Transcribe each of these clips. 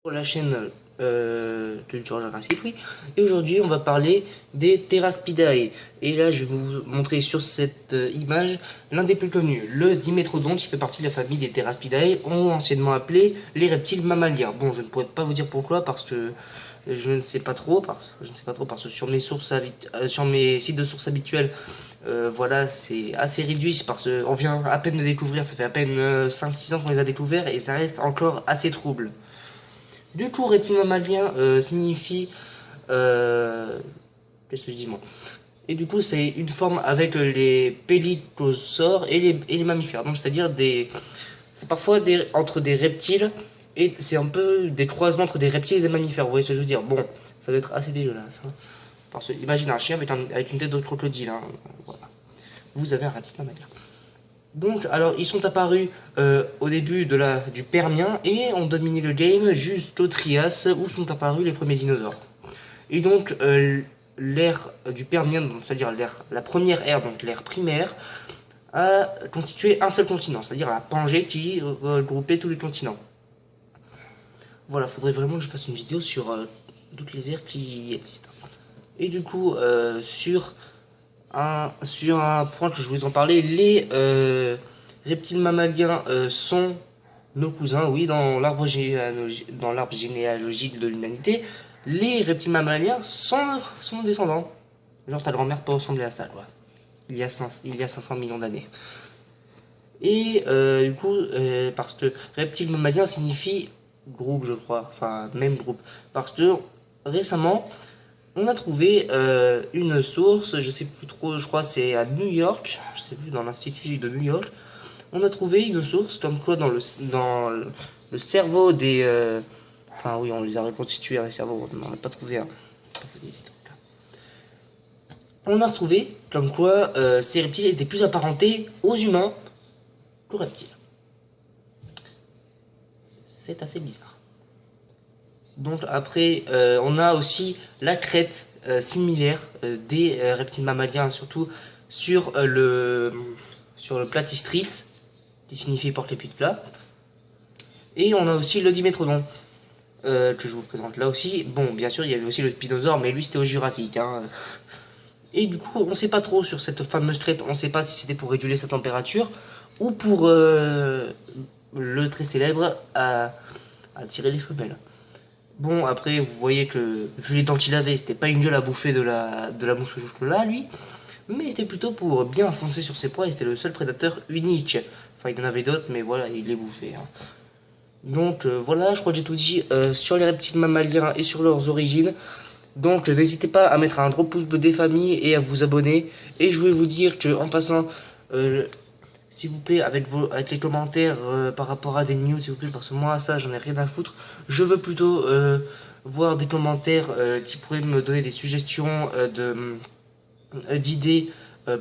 Pour la chaîne Culture Jurassique, oui. Et aujourd'hui, on va parler des Theraspidae. Et là, je vais vous montrer sur cette image l'un des plus connus, le Dimétrodonte, qui fait partie de la famille des Theraspidae, anciennement appelés les reptiles mammaliens. Bon, je ne pourrais pas vous dire pourquoi, parce que je ne sais pas trop, parce que sur mes sources, sur mes sites de sources habituels, voilà, c'est assez réduit, parce qu'on vient à peine de découvrir, ça fait à peine 5-6 ans qu'on les a découverts, et ça reste encore assez trouble. Du coup, reptile mammalien signifie... Qu'est-ce que je dis moi? Et du coup, c'est une forme avec les pélicosaures et les mammifères. Donc, c'est-à-dire des... C'est parfois entre des reptiles et c'est un peu des croisements entre des reptiles et des mammifères. Vous voyez ce que je veux dire? Bon, ça va être assez dégueulasse. Hein. Parce que, imagine un chien avec une tête de crocodile. Hein. Voilà. Vous avez un reptile mammalien. Donc, alors, ils sont apparus au début du Permien et ont dominé le game jusqu'au Trias où sont apparus les premiers dinosaures. Et donc, l'ère du Permien, c'est-à-dire la première ère, donc l'ère primaire, a constitué un seul continent, c'est-à-dire la Pangée qui regroupait tous les continents. Voilà, faudrait vraiment que je fasse une vidéo sur toutes les ères qui existent. Et du coup, sur un point que je voulais en parler, les reptiles mammaliens sont nos cousins, oui, dans l'arbre généalogique de l'humanité. Les reptiles mammaliens sont nos descendants. Genre ta grand-mère peut ressembler à ça, quoi. Il y a 500 millions d'années. Et du coup, parce que reptile mammalien signifie groupe, je crois, enfin même groupe. Parce que récemment, on a trouvé une source, je sais plus trop, je crois c'est à New York, je sais plus, dans l'institut de New York. On a trouvé une source comme quoi dans le cerveau des... enfin oui, on les a reconstitués, les cerveaux, on n'a pas trouvé un... On a retrouvé comme quoi ces reptiles étaient plus apparentés aux humains qu'aux reptiles. C'est assez bizarre. Donc après, on a aussi la crête similaire des reptiles mammaliens, surtout sur le platystrix, qui signifie porte-les-pieds de plat. Et on a aussi le Dimétrodon, que je vous présente là aussi. Bon, bien sûr, il y avait aussi le Spinosaure, mais lui c'était au Jurassique. Hein. Et du coup, on ne sait pas trop sur cette fameuse crête, on ne sait pas si c'était pour réguler sa température, ou pour le très célèbre à tirer les femelles. Bon, après, vous voyez que, vu les dents qu'il avait, c'était pas une gueule à bouffer de la mouche au chocolat, lui. Mais c'était plutôt pour bien foncer sur ses proies, et c'était le seul prédateur unique. Enfin, il y en avait d'autres, mais voilà, il les bouffait. Hein. Donc, voilà, je crois que j'ai tout dit sur les reptiles mammaliens et sur leurs origines. Donc, n'hésitez pas à mettre un gros pouce bleu des familles et à vous abonner. Et je voulais vous dire que, en passant... s'il vous plaît, avec les commentaires par rapport à des news, s'il vous plaît, parce que moi, ça, j'en ai rien à foutre. Je veux plutôt voir des commentaires qui pourraient me donner des suggestions d'idées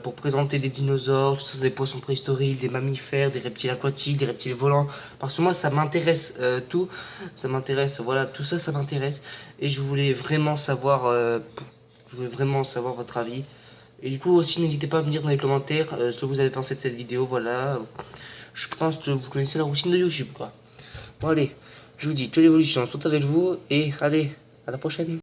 pour présenter des dinosaures, des poissons préhistoriques, des mammifères, des reptiles aquatiques, des reptiles volants. Parce que moi, ça m'intéresse tout. Ça m'intéresse, voilà, tout ça, ça m'intéresse. Et je voulais vraiment savoir votre avis. Et du coup aussi n'hésitez pas à me dire dans les commentaires ce que vous avez pensé de cette vidéo, voilà. Je pense que vous connaissez la routine de YouTube quoi. Bon allez, je vous dis que l'évolution soit avec vous et allez, à la prochaine.